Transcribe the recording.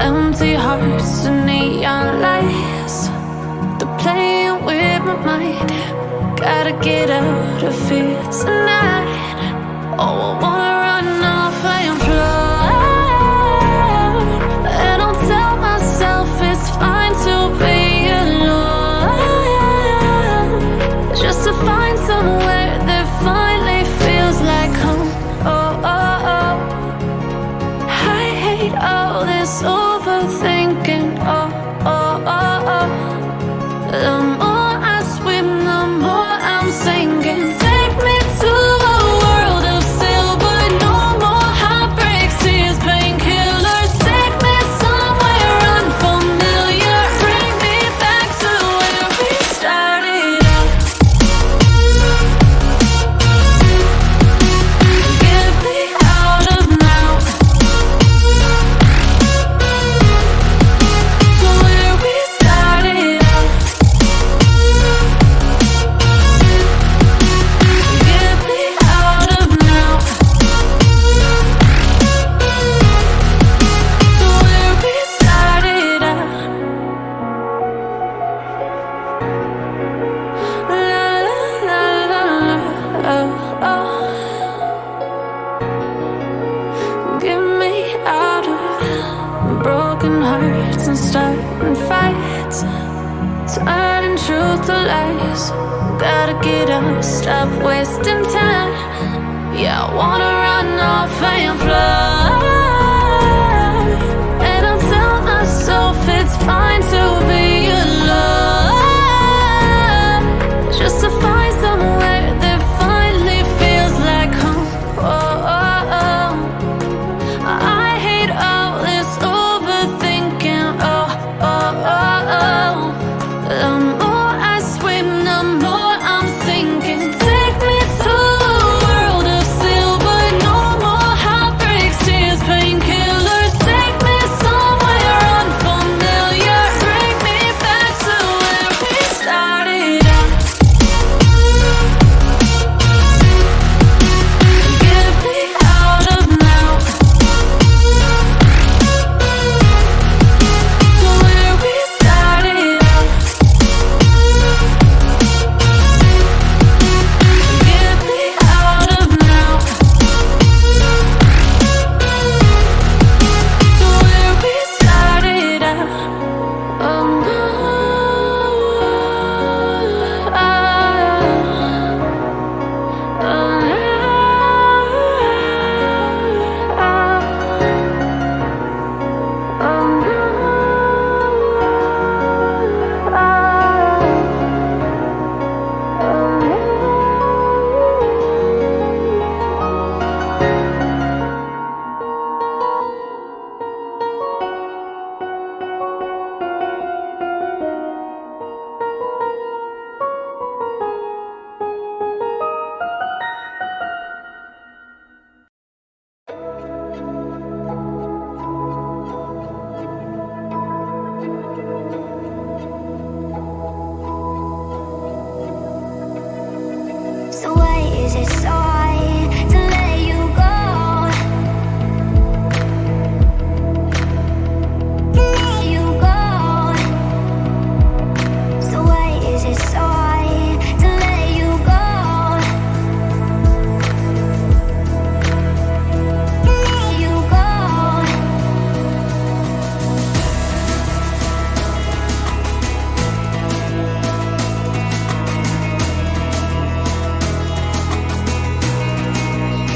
Empty hearts and neon lights, they're playing with my mind. Gotta get out of here tonight. Oh, I wanna run off and fly, and I'll tell myself it's fine to be alone, just to find somewhere that finally feels like home. Oh, oh, oh. I hate all this overthinking. Oh, oh, oh, oh. The more I swim, the more I'm sinking. Take me to a world of silver. No more heartbreaks, tears, painkillers. Take me somewhere unfamiliar. Bring me back to where we started out. Get me out of now, to where we started out. Get me out of now, to where we started out. La la la la la, oh, oh. Get me out of broken hearts and starting fights, turning truth to lies. Gotta get up, stop wasting time. Yeah, I wanna run off and fly.